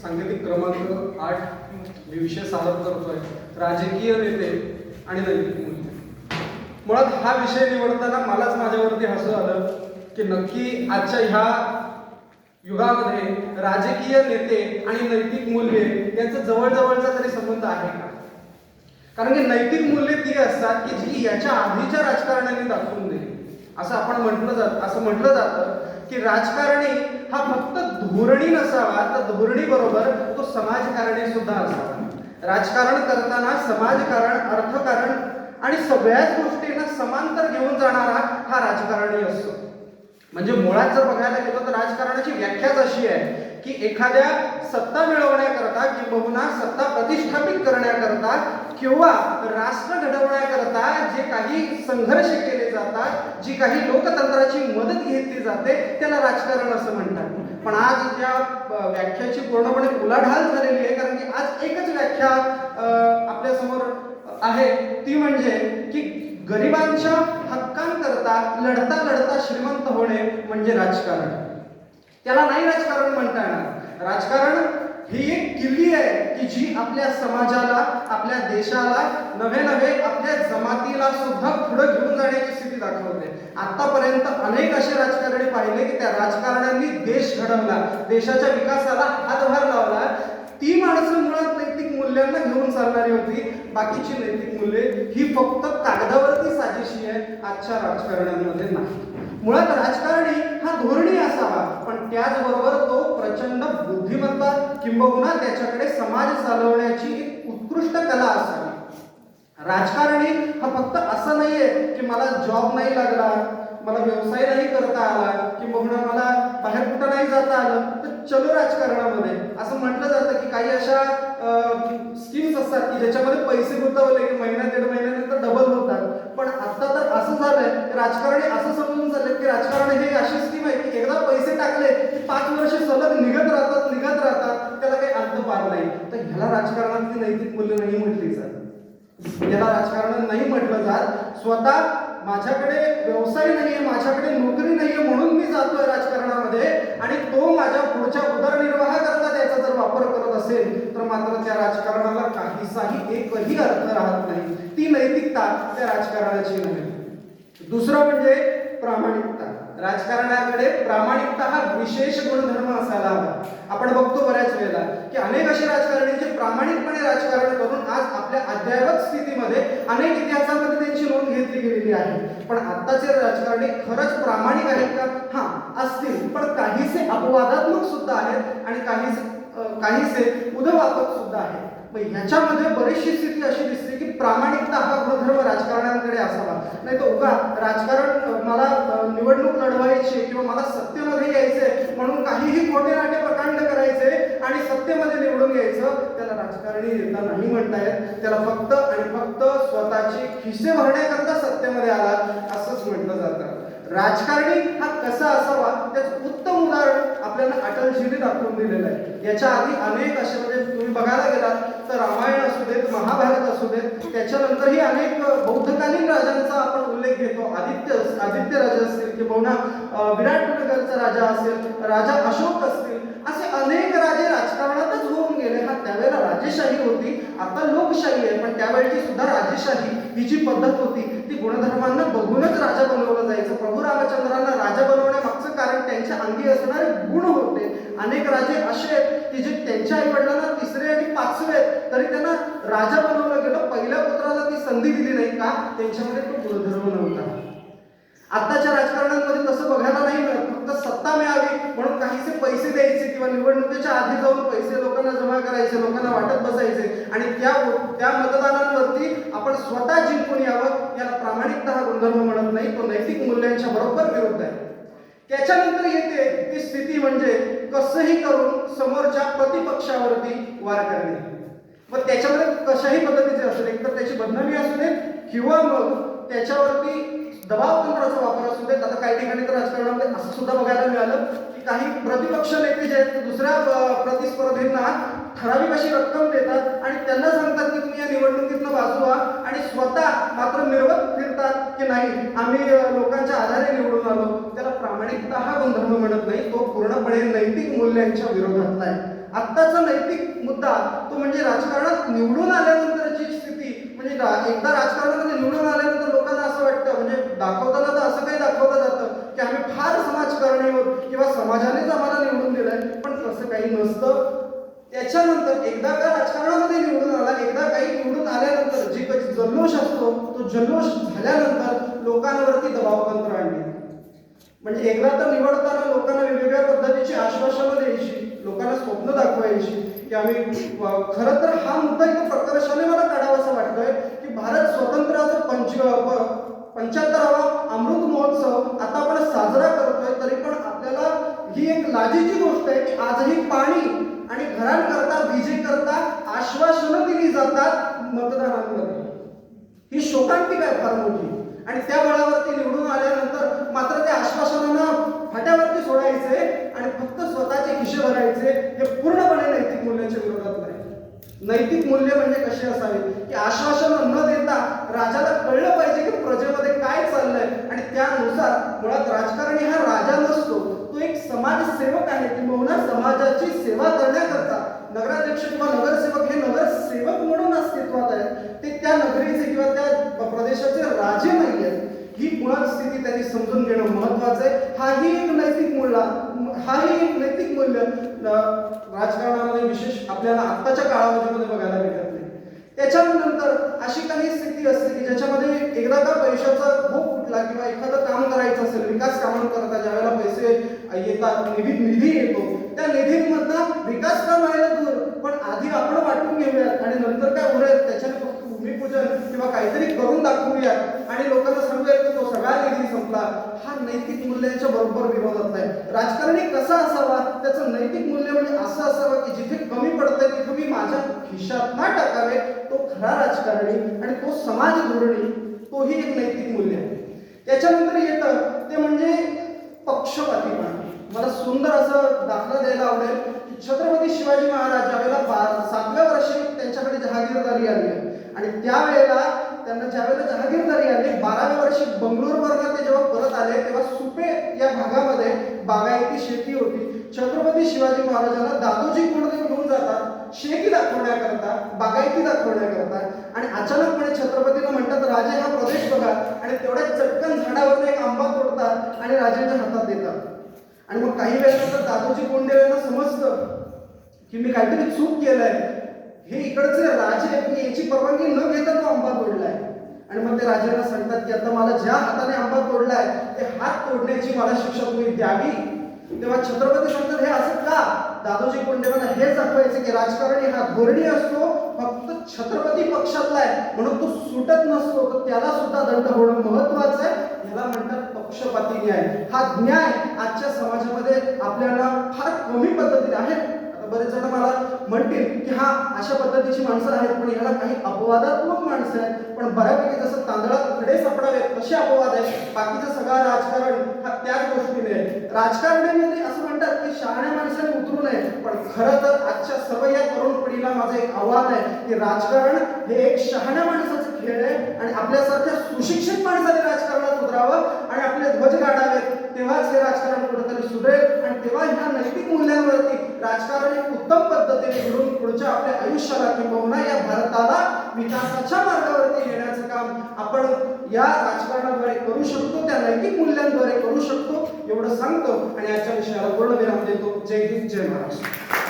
सांकेतिक क्रमांक 8 मी विषय सादर करतोय, राजकीय नेते आणि नैतिक मूल्य. मुळात हा विषय निवडताना मलाच माझ्यावरती हसू आलं की नक्की आजच्या ह्या युगामध्ये राजकीय नेते आणि नैतिक मूल्ये यांचा जवळजवळचा तरी संबंध आहे का? कारण की नैतिक मूल्ये ती असतात की जी याच्या आधीच्या राजकारण्यांनी दाखवून दिली. असं म्हटलं जातं की राजकारणी हा फक्त धोरणी नसावा, तर धोरणी बरोबर तो समाजकारणी सुद्धा असावा. राजकारण करताना समाजकारण, अर्थकारण आणि सगळ्याच गोष्टींना समांतर घेऊन जाणारा हा राजकारणी असतो. म्हणजे मुळात जर बघायला गेलो तर राजकारणाची व्याख्याच अशी आहे की एखाद्या सत्ता मिळवण्याकरता किंवा सत्ता प्रतिष्ठापित करण्याकरता किंवा राष्ट्र घडवण्याकरता जे काही संघर्ष केले जातात, जी काही लोकतंत्राची मदत घेतली जाते, त्याला राजकारण असं म्हणतात. पण आज या व्याख्याची पूर्णपणे उलाढाल झालेली आहे, कारण की आज एकच व्याख्या आपल्या समोर आहे, ती म्हणजे की गरिबांच्या हक्कांकरता लढता लढता श्रीमंत होणे म्हणजे राजकारण. त्याला नाही राजकारण म्हणता येणार. राजकारण ही एक किल्ली आहे की जी आपल्या समाजाला, आपल्या देशाला, नव्हे आपल्या जमातीला सुद्धा पुढे घेऊन जाण्याची स्थिती दाखवते. आतापर्यंत अनेक असे राजकारणी पाहिले की त्या राजकारण्यांनी देश घडवला, देशाच्या विकासाला हातभार लावला. ती माणसं मुळात नैतिक मूल्यांना घेऊन चालणारी होती. बाकीची नैतिक मूल्ये ही फक्त कागदावरती साजेशी आहे, आजच्या राजकारण्यांमध्ये नाही. मुळात राजकारणी हा धोरणी असावा, पण त्याचबरोबर तो प्रचंड बुद्धिमत्ता किंबहुना त्याच्याकडे समाज चालवण्याची एक उत्कृष्ट कला असावी. राजकारणी हा फक्त असं नाहीये की मला जॉब नाही लागला, मला व्यवसाय नाही करता आला किंबहुना मला बाहेर कुठं नाही जाता आलं तर चलो राजकारणामध्ये, असं म्हटलं जातं की काही अशा स्कीम्स असतात की ज्याच्यामध्ये पैसे गुंतवले की महिन्यात 1.5 महिन्यानंतर डबल होतात. पण आता तर असं झालंय की राजकारणी असं समजून झाले की राजकारण हे अशी स्कीम आहे की एकदा पैसे टाकले की 5 वर्ष सलग निघत राहतात, त्याला काही अंत पार नाही. तर ह्याला राजकारणातली नैतिक मूल्य नाही म्हटली जात, याला राजकारण नाही म्हटलं जात. स्वतः माझ्याकडे व्यवसाय नाहीये, माझ्याकडे नोकरी नाहीये म्हणून मी जातोय राजकारणामध्ये आणि तो माझ्या पुढच्या उदरनिर्वाहाकरता त्याचा जर वापर करत असेल तर मात्र त्या राजकारणाला काहीसाही एकही अर्थ राहत नाही. ती नैतिकता त्या राजकारणाची नाही. दुसरं म्हणजे प्रामाणिकता. राजकारणाकडे प्रामाणिकता हा विशेष गुणधर्म असायला हवा. आपण बघतो बऱ्याच वेळेला की अनेक असे राजकारणी जे प्रामाणिकपणे राजकारण करून आज आपल्या अद्ययावत स्थितीमध्ये अनेक इतिहासामध्ये त्यांची नोंद घेतली गेलेली आहे. पण आत्ताचे राजकारणी खरंच प्रामाणिक आहेत का? हा, असतील, पण काहीसे अपवादात्मक सुद्धा आहेत आणि काहीसे उदवापक सुद्धा आहेत. ह्याच्यामध्ये बरीचशी स्थिती अशी दिसते की प्रामाणिकता हा गुणधर्म राजकारण्यांकडे असावा. नाही तर उगा राजकारण मला निवडणूक लढवायची किंवा मला सत्तेमध्ये यायचंय म्हणून काहीही खोटे नाटे प्रकांड करायचे आणि सत्तेमध्ये निवडून यायचं, त्याला राजकारणी नेता नाही म्हणता येत. त्याला फक्त आणि फक्त स्वतःची खिसे भरण्याकरता सत्तेमध्ये आला असंच म्हटलं जातं. राजकारणी हा कसा असावा त्याचं उत्तम उदाहरण आपल्याला अटलजींनी दाखवून दिलेलं आहे. याच्या आधी अनेक असे, म्हणजे तुम्ही बघायला गेलात तर रामायण असू देत, महाभारत असू देत, त्याच्यानंतरही अनेक बौद्धकालीन राजांचा आपण उल्लेख घेतो. आदित्य राजा असतील किंवा विराटनगरचा राजा असेल, राजा अशोक असतील, असे अनेक राजे राजकारणातच होऊन गेले. हा त्यावेळेला राजेशाही होती, आता लोकशाही आहे, पण त्यावेळची सुद्धा राजेशाही ही जी पद्धत होती ती गुणधर्मांना बघूनच राजा बनवलं जायचं. प्रभू रामचंद्रांना राजा बनवण्यामागचं कारण त्यांच्या अंगी असणारे गुण होते. अनेक राजे असे आहेत की जे त्यांच्या आई वडिलांना 3रे आणि 5वे आहेत तरी त्यांना राजा बनवलं गेलं. पहिल्या पुत्राला ती संधी दिली नाही का? त्यांच्यामध्ये तो गुणधर्म नव्हता. आताच्या राजकारणामध्ये तसं बघायला नाही मिळत. फक्त सत्ता मिळावी म्हणून काहीसे पैसे द्यायचे किंवा निवडणुकीच्या आधी जाऊन पैसे लोकांना जमा करायचे, लोकांना वाटत बसायचे आणि त्या मतदानांवरती आपण स्वतः जिंकून यावं. याला प्रामाणिकता हा गुणधर्म म्हणत नाही, तो नैतिक मूल्यांच्या बरोबर विरुद्ध आहे. त्याच्यानंतर येते ती स्थिती म्हणजे कसंही करून समोरच्या प्रतिपक्षावरती वार करणे. मग त्याच्यामध्ये कशाही पद्धतीचे असू दे, एकतर त्याची बदनामी असू दे किंवा मग त्याच्यावरती दबाव तंत्राचा वापर असू देत. आता काही ठिकाणी तर राजकारणामध्ये असं सुद्धा बघायला मिळालं की काही प्रतिपक्ष नेते जे आहेत दुसऱ्या प्रतिस्पर्धींना ठराविक अशी रक्कम देतात आणि त्यांना सांगतात की तुम्ही या निवडणुकीतनं बाजू व्हा आणि स्वतः मात्र मिरवत फिरतात की नाही आम्ही लोकांच्या आधारे निवडून आलो. त्याला प्रामाणिकता हा गुणधर्म म्हणत नाही, तो पूर्णपणे नैतिक मूल्यांच्या विरोधातला आहे. आत्ताचा नैतिक मुद्दा तो म्हणजे राजकारणात निवडून आल्यानंतरची स्थिती. म्हणजे एकदा राजकारणामध्ये निवडून आल्यानंतर लोकांना असं वाटतं, म्हणजे दाखवताना तर असं काही दाखवलं जातं की आम्ही फार समाजकारणी आहोत किंवा समाजानेच आम्हाला निवडून दिलंय, पण तसं काही नसतं. त्याच्यानंतर एकदा का राजकारणामध्ये निवडून आला, एकदा काही निवडून आल्यानंतर जे काही जल्लोष असतो तो जल्लोष झाल्यानंतर लोकांवरती दबावतंत्र आणली. म्हणजे एकदा तर निवडताना लोकांना वेगवेगळ्या पद्धतीची आश्वासनं द्यायची, लोकांना स्वप्न दाखवायची की आम्ही खरं तर हा मुद्दा इथं प्रकर्षाने मला काढावासा वाटतोय की भारत स्वातंत्र्याचा 75वा अमृत महोत्सव आता आपण साजरा करतोय, तरी पण आपल्याला ही एक लाजेची गोष्ट आहे की आजही पाणी आणि घरांकरता विजेकरता आश्वासनं दिली जातात मतदारांमध्ये. ही शोकांतिका आहे फार मोठी. आणि त्या बळावरती निवडून आल्यानंतर मात्र त्या आश्वासनांना फाट्यावरती सोडायचे आणि फक्त स्वतःचे खिशे भरायचे, हे पूर्णपणे नैतिक मूल्यांच्या विरोधात नाही. नैतिक मूल्य म्हणजे कसे असावे की आश्वासनं न देता राजाला कळलं पाहिजे की प्रजेमध्ये काय चाललंय आणि त्यानुसार मुळात राजकारणी हा राजा नसतो, तो एक समाजसेवक आहे किंवा समाजाची सेवा करण्याकरता. नगराध्यक्ष किंवा नगरसेवक हे नगरसेवक म्हणून अस्तित्वात आहेत, ते त्या नगरीचे किंवा त्या प्रदेशाचे राजे नाही आहेत. ही मुळात स्थिती त्यांनी समजून घेणं महत्वाचं आहे. हाही एक नैतिक मूल्य राजकारणामध्ये विशेष आपल्याला आत्ताच्या काळामध्ये बघायला भेटत नाही. त्याच्यानंतर अशी काही स्थिती असते की ज्याच्यामध्ये एकदा का पैशाचा भोग उठला किंवा एखादं काम करायचं असेल, विकास कामांकरता ज्यावेळेला पैसे येतात, निधी येतो, त्या निधीमधनं विकास काम व्हायला दूर, पण आधी आपण वाटून घेऊयात आणि नंतर काय उरेल त्याच्याने फक्त भूमिपूजन किंवा काहीतरी करून दाखवूयात आणि लोकांना सांगूयात की तो सगळा निधी संपला. हा नैतिक मूल्यांच्या बरोबर विरोधात आहे. राजकारणी कसा असावा, त्याचं नैतिक मूल्य म्हणजे असं असावं की जिथे कमी पडतंय तिथे मी माझ्या खिशात ना टाकावे, तो खरा राजकारणी आणि तो समाज धोरणी, तोही एक नैतिक मूल्य आहे. त्याच्यानंतर येतं ते म्हणजे पक्षपातीपणा. मला सुंदर असं दाखला द्यायला आवडेल की छत्रपती शिवाजी महाराज ज्यावेळेला 7व्या वर्षी त्यांच्याकडे जहागीरदारी आली आणि त्यावेळेला त्यांना ज्यावेळेला जहागीरदारी आली 12व्या वर्षी बंगळूरवरनं ते जेव्हा परत आले तेव्हा सुपे या भागामध्ये बागायती शेती होती. छत्रपती शिवाजी महाराजांना दादोजी कोंडदेव घेऊन जातात शेती दाखवण्याकरता, बागायती दाखवण्याकरता, आणि अचानकपणे छत्रपतीला म्हणतात राजे हा प्रदेश बघा, आणि तेवढ्या चटकन झाडावरून एक आंबा तोडतात आणि राजांच्या हातात देतात. आणि मग काही वेळानंतर दादोजी कोंडदेव यांना समजतं की मी काहीतरी चूक केलंय, हे इकडचे राजे मी याची परवानगी न घेता तो आंबा तोडलाय. आणि मग ते राजांना सांगतात की आता मला ज्या हाताने आंबा तोडलाय ते हात तोडण्याची मला शिक्षा तुम्ही द्यावी. तेव्हा छत्रपती सांगतात हे असं का? दादोजी कोंडदेवांना हे दाखवायचे की राजकारणी हा धोरणी असतो, फक्त छत्रपती पक्षातला आहे म्हणून तो सुटत नसतो, तर त्याला सुद्धा दंड होणं महत्वाचं आहे. याला म्हणतात पक्षपाती न्याय. हा न्याय आजच्या समाजामध्ये आपल्याला फार कमी पद्धतीने आहे. बरेच जण मला म्हणतील की हा अशा पद्धतीची माणसं आहेत, पण याला काही अपवादात्मक माणसं आहेत, पण बऱ्यापैकी जसं तांदळात खडे सापडावेत तसे अपवाद आहेत. बाकीचं सगळं राजकारण हा त्याच गोष्टीने आहे. राजकारणामध्ये असं म्हणतात की शहाण्या माणसाने उतरू नये, पण खरं तर आजच्या सर्व या तरुण पिढीला माझं एक आव्हान आहे की राजकारण हे एक शहाण्या माणसाचं खेळ आहे आणि आपल्यासारख्या सुशिक्षित माणसाने राजकारणात उतरावं आणि आपले ध्वज गाडावेत, तेव्हाच हे राजकारण कुठेतरी सुधरेल आणि तेव्हा ह्या नैतिक मूल्यांवरती राजकारण एक उत्तम पद्धतीने घडून पुढच्या आपल्या आयुष्याला किंवा या भारताला विकासाच्या मार्गावरती नेण्याचं काम आपण या राजकारणाद्वारे करू शकतो, त्या नैतिक मूल्यांद्वारे करू शकतो, एवढं सांगतो आणि आजच्या विषयाला पूर्ण विराम देतो. जय हिंद, जय महाराष्ट्र.